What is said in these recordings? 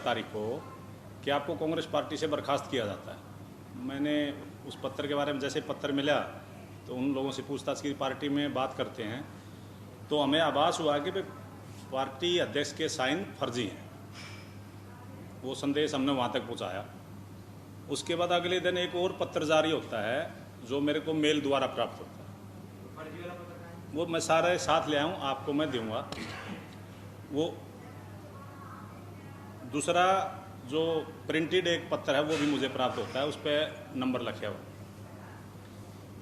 तारीख को कि आपको कांग्रेस पार्टी से बर्खास्त किया जाता है। मैंने उस पत्र के बारे में जैसे पत्र मिला तो उन लोगों से पूछताछ की, पार्टी में बात करते हैं, तो हमें आभास हुआ कि पार्टी अध्यक्ष के साइन फर्जी हैं। वो संदेश हमने वहाँ तक पहुँचाया। उसके बाद अगले दिन एक और पत्र जारी होता है जो मेरे को मेल द्वारा प्राप्त होता है। वो मैं सारे साथ ले आऊँ, आपको मैं दूँगा। वो दूसरा जो प्रिंटेड एक पत्र है वो भी मुझे प्राप्त होता है, उस पर नंबर लिखा हुआ।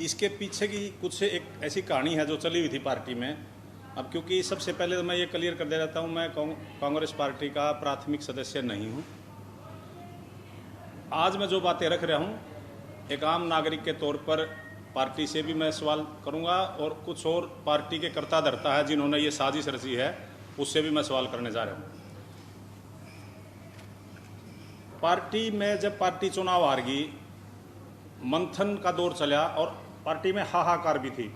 इसके पीछे की कुछ एक ऐसी कहानी है जो चली हुई थी पार्टी में। अब क्योंकि सबसे पहले तो मैं ये क्लियर कर दे रहता हूँ, मैं कांग्रेस पार्टी का प्राथमिक सदस्य नहीं हूँ। आज मैं जो बातें रख रहा हूँ एक आम नागरिक के तौर पर पार्टी से भी मैं सवाल करूँगा और कुछ और पार्टी के कर्ता धर्ता है जिन्होंने ये साजिश रची है उससे भी मैं सवाल करने जा रहा हूँ। पार्टी में जब पार्टी चुनाव हार गई, मंथन का दौर चला और पार्टी में हाहाकार भी थी।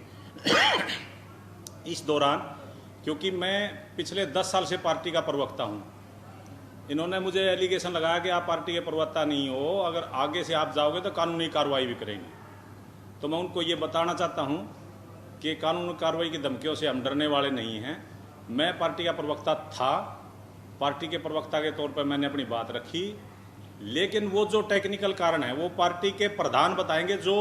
इस दौरान क्योंकि मैं पिछले 10 साल से पार्टी का प्रवक्ता हूं, इन्होंने मुझे एलिगेशन लगाया कि आप पार्टी के प्रवक्ता नहीं हो, अगर आगे से आप जाओगे तो कानूनी कार्रवाई भी करेंगे। तो मैं उनको ये बताना चाहता हूं कि कानूनी कार्रवाई की धमकियों से हम डरने वाले नहीं हैं। मैं पार्टी का प्रवक्ता था, पार्टी के प्रवक्ता के तौर पर मैंने अपनी बात रखी, लेकिन वो जो टेक्निकल कारण है वो पार्टी के प्रधान बताएंगे। जो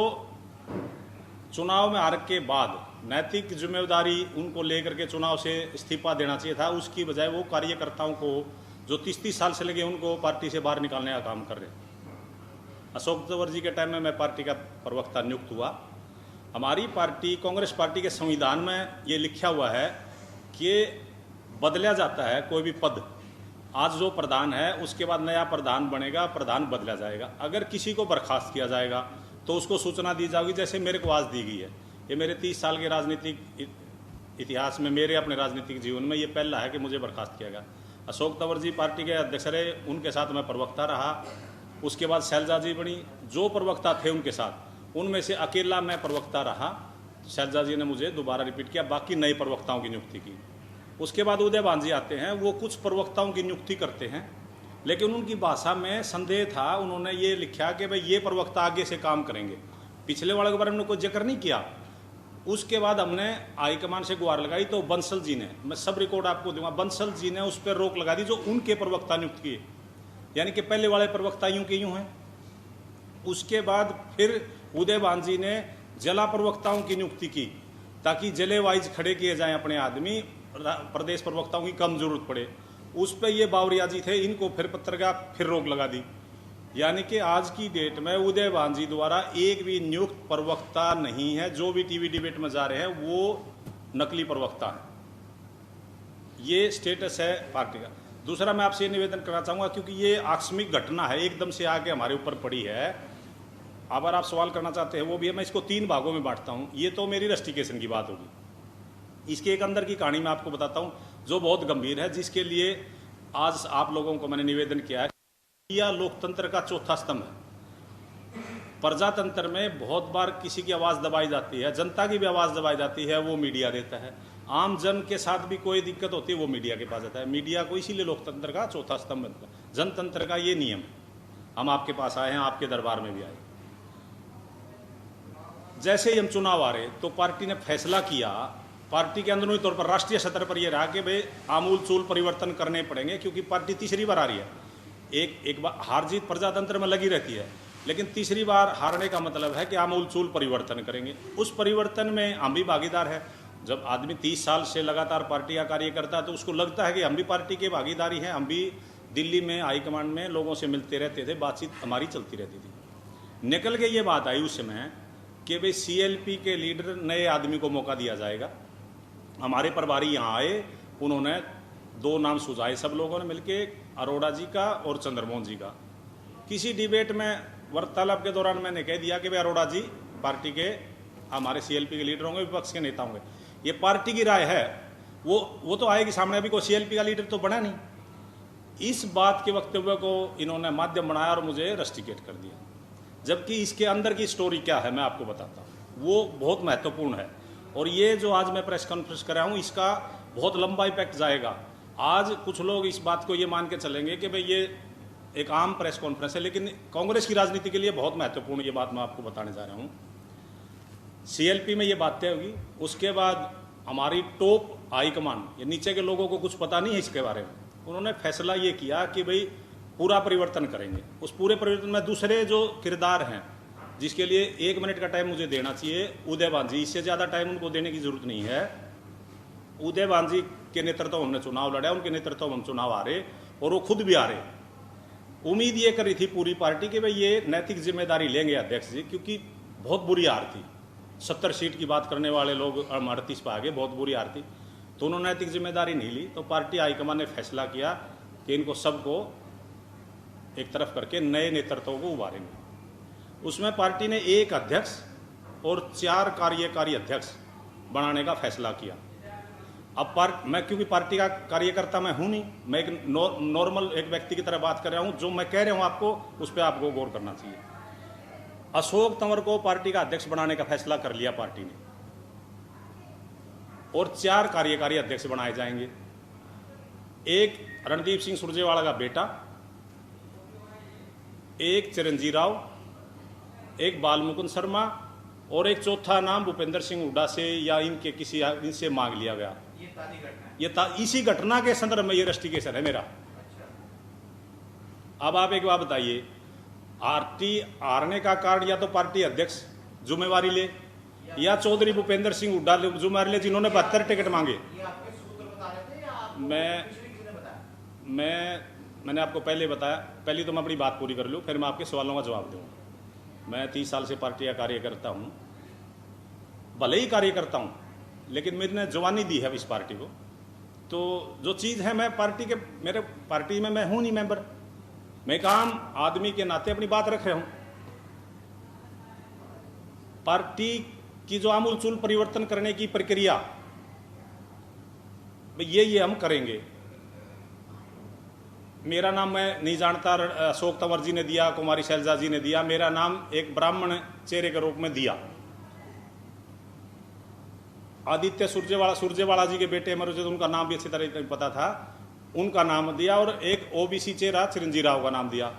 चुनाव में हार के बाद नैतिक जिम्मेदारी उनको लेकर के चुनाव से इस्तीफा देना चाहिए था, उसकी बजाय वो कार्यकर्ताओं को जो 30-30 साल से लगे उनको पार्टी से बाहर निकालने का काम कर रहे हैं। अशोक तंवर जी के टाइम में मैं पार्टी का प्रवक्ता नियुक्त हुआ। हमारी पार्टी कांग्रेस पार्टी के संविधान में ये लिखा हुआ है कि बदला जाता है कोई भी पद। आज जो प्रधान है उसके बाद नया प्रधान बनेगा, प्रधान बदला जाएगा। अगर किसी को बर्खास्त किया जाएगा तो उसको सूचना दी जाएगी, जैसे मेरे को आज दी गई है। ये मेरे 30 साल के राजनीतिक इतिहास में, मेरे अपने राजनीतिक जीवन में ये पहला है कि मुझे बर्खास्त किया गया। अशोक तंवर जी पार्टी के अध्यक्ष रहे, उनके साथ मैं प्रवक्ता रहा। उसके बाद शैलजा जी बनी, जो प्रवक्ता थे उनके साथ उनमें से अकेला मैं प्रवक्ता रहा। शैलजा जी ने मुझे दोबारा रिपीट किया, बाकी नए प्रवक्ताओं की नियुक्ति की। उसके बाद उदय भान जी आते हैं, वो कुछ प्रवक्ताओं की नियुक्ति करते हैं, लेकिन उनकी भाषा में संदेह था। उन्होंने ये लिखा कि भाई ये प्रवक्ता आगे से काम करेंगे, पिछले वाले के बारे में कोई जिक्र नहीं किया। उसके बाद हमने हाईकमान से गुहार लगाई तो बंसल जी ने, मैं सब रिकॉर्ड आपको दूंगा, बंसल जी ने उस पर रोक लगा दी जो उनके प्रवक्ता नियुक्त किए, यानी कि पहले वाले प्रवक्ता यूं के यूं हैं। उसके बाद फिर उदय भान जी ने जिला प्रवक्ताओं की नियुक्ति की ताकि जिले वाइज खड़े किए जाएं अपने आदमी, प्रदेश प्रवक्ताओं की कम जरूरत पड़े। उस पर ये बावरिया जी थे, इनको फिर पत्रकार फिर रोक लगा दी। यानी कि आज की डेट में उदय भान जी द्वारा एक भी नियुक्त प्रवक्ता नहीं है। जो भी टीवी डिबेट में जा रहे हैं वो नकली प्रवक्ता है। ये स्टेटस है पार्टी का। दूसरा मैं आपसे निवेदन करना चाहूँगा, क्योंकि ये आकस्मिक घटना है, एकदम से आके हमारे ऊपर पड़ी है। अगर आप सवाल करना चाहते हैं वो भी है। मैं इसको 3 भागों में बांटता हूँ। ये तो मेरी रस्टिकेशन की बात होगी। इसके एक अंदर की कहानी मैं आपको बताता हूँ जो बहुत गंभीर है, जिसके लिए आज आप लोगों को मैंने निवेदन किया है। यह लोकतंत्र का चौथा स्तंभ है। प्रजातंत्र में बहुत बार किसी की आवाज़ दबाई जाती है, जनता की भी आवाज़ दबाई जाती है, वो मीडिया देता है। आम जन के साथ भी कोई दिक्कत होती है वो मीडिया के पास जाता है। मीडिया को इसीलिए लोकतंत्र का चौथा स्तंभ बनता है। जनतंत्र का ये नियम, हम आपके पास आए हैं, आपके दरबार में भी आए। जैसे ही हम चुनाव आ रहे तो पार्टी ने फैसला किया, पार्टी के अंदरूनी तौर पर राष्ट्रीय स्तर पर यह रहा कि भाई आमूल चूल परिवर्तन करने पड़ेंगे, क्योंकि पार्टी तीसरी बार आ रही है। एक बार हार जीत प्रजातंत्र में लगी रहती है, लेकिन तीसरी बार हारने का मतलब है कि आमूल चूल परिवर्तन करेंगे। उस परिवर्तन में हम भी भागीदार है। जब आदमी 30 साल से लगातार पार्टी का कार्य करता है तो उसको लगता है कि हम भी पार्टी के भागीदारी हैं। हम भी दिल्ली में हाईकमांड में लोगों से मिलते रहते थे, बातचीत हमारी चलती रहती थी। निकल के ये बात आई उस समय कि भाई CLP के लीडर नए आदमी को मौका दिया जाएगा। हमारे प्रभारी यहाँ आए, उन्होंने 2 नाम सुझाए, सब लोगों ने मिलके, अरोड़ा जी का और चंद्रमोहन जी का। किसी डिबेट में वार्तालाप के दौरान मैंने कह दिया कि भाई अरोड़ा जी पार्टी के हमारे CLP के लीडर होंगे, विपक्ष के नेता होंगे। ये पार्टी की राय है, वो तो आएगी सामने, अभी कोई CLP का लीडर तो बना नहीं। इस बात के वक्तव्य को इन्होंने माध्यम बनाया और मुझे रस्टिकेट कर दिया, जबकि इसके अंदर की स्टोरी क्या है मैं आपको बताता हूँ, वो बहुत महत्वपूर्ण है। और ये जो आज मैं प्रेस कॉन्फ्रेंस कर रहा हूँ इसका बहुत लंबा इफेक्ट जाएगा। आज कुछ लोग इस बात को ये मान के चलेंगे कि भाई ये एक आम प्रेस कॉन्फ्रेंस है, लेकिन कांग्रेस की राजनीति के लिए बहुत महत्वपूर्ण ये बात मैं आपको बताने जा रहा हूँ। सीएलपी में ये बात तय होगी, उसके बाद हमारी टॉप हाईकमान, ये नीचे के लोगों को कुछ पता नहीं है इसके बारे में, उन्होंने फैसला ये किया कि भाई पूरा परिवर्तन करेंगे। उस पूरे परिवर्तन में दूसरे जो किरदार हैं, जिसके लिए 1 मिनट का टाइम मुझे देना चाहिए, उदयभान जी, इससे ज़्यादा टाइम उनको देने की जरूरत नहीं है। उदयभान जी के नेतृत्व हमने चुनाव लड़ा, उनके नेतृत्व हम चुनाव आ रहे और वो खुद भी आ रहे। उम्मीद ये कर रही थी पूरी पार्टी कि भाई ये नैतिक जिम्मेदारी लेंगे अध्यक्ष जी, क्योंकि बहुत बुरी हार थी। 70 सीट की बात करने वाले लोग 38 पर आ गए, बहुत बुरी हार थी। तो उन्होंने नैतिक जिम्मेदारी नहीं ली, तो पार्टी हाईकमान ने फैसला किया कि इनको सबको एक तरफ करके नए नेतृत्व को उभारेंगे। उसमें पार्टी ने 1 अध्यक्ष और 4 कार्यकारी अध्यक्ष बनाने का फैसला किया। अब मैं क्योंकि पार्टी का कार्यकर्ता मैं हूं नहीं, मैं एक नॉर्मल एक व्यक्ति की तरह बात कर रहा हूं, जो मैं कह रहा हूं आपको उस पर आपको गौर करना चाहिए। अशोक तंवर को पार्टी का अध्यक्ष बनाने का फैसला कर लिया पार्टी ने, और 4 कार्यकारी अध्यक्ष बनाए जाएंगे। एक रणदीप सिंह सुरजेवाला का बेटा, एक चिरंजीव राव, एक बालमुकुंद शर्मा, और एक चौथा नाम भूपेंद्र सिंह हुड्डा से या इनके किसी इनसे मांग लिया गया। इसी घटना के संदर्भ में ये रस्टिकेशन है मेरा। अब आप एक बात बताइए, पार्टी हारने का कारण या तो पार्टी अध्यक्ष जिम्मेवारी ले या चौधरी भूपेंद्र सिंह हुड्डा जिम्मेवारी ले, जिन्होंने 72 टिकट मांगे। मैंने आपको पहले बताया, पहले तो मैं अपनी बात पूरी कर लूँ, फिर मैं आपके सवालों का जवाब दूंगा। मैं 30 साल से पार्टी का कार्यकर्ता हूँ, भले ही कार्यकर्ता हूँ, लेकिन मैंने जवानी दी है इस पार्टी को। तो जो चीज़ है, मैं पार्टी के, मेरे पार्टी में मैं हूँ नहीं मेंबर, मैं एक आम आदमी के नाते अपनी बात रख रहा हूँ। पार्टी की जो आमूलचूल परिवर्तन करने की प्रक्रिया, ये हम करेंगे। मेरा नाम मैं नहीं जानता, अशोक तंवर जी ने दिया, कुमारी शैलजा जी ने दिया, मेरा नाम एक ब्राह्मण चेहरे के रूप में दिया। आदित्य सुरजेवाला जी के बेटे, मुझे तो उनका नाम भी अच्छी तरह पता था, उनका नाम दिया, और एक ओबीसी चेहरा चिरंजीव राव का नाम दिया।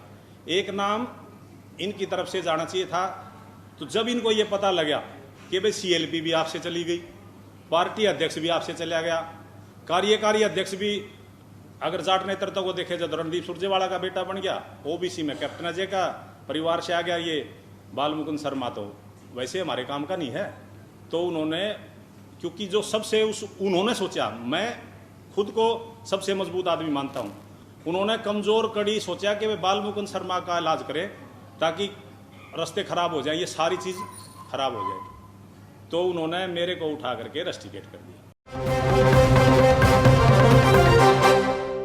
एक नाम इनकी तरफ से जाना चाहिए था। तो जब इनको ये पता लगा कि भाई सीएलपी भी आपसे चली गई, पार्टी अध्यक्ष भी आपसे चला गया, कार्यकारी अध्यक्ष भी अगर जाट नेतृत्व को देखे जब रणदीप सुरजेवाला का बेटा बन गया, ओबीसी में कैप्टन अजय का परिवार से आ गया ये बालमुकुंद शर्मा, तो वैसे हमारे काम का नहीं है। तो उन्होंने, क्योंकि जो सबसे उन्होंने सोचा, मैं खुद को सबसे मजबूत आदमी मानता हूं, उन्होंने कमजोर कड़ी सोचा कि वे बालमुकुंद शर्मा का इलाज करें ताकि रास्ते खराब हो जाए, ये सारी चीज खराब हो जाए। तो उन्होंने मेरे को उठा करके रस्टिकेट कर दिया।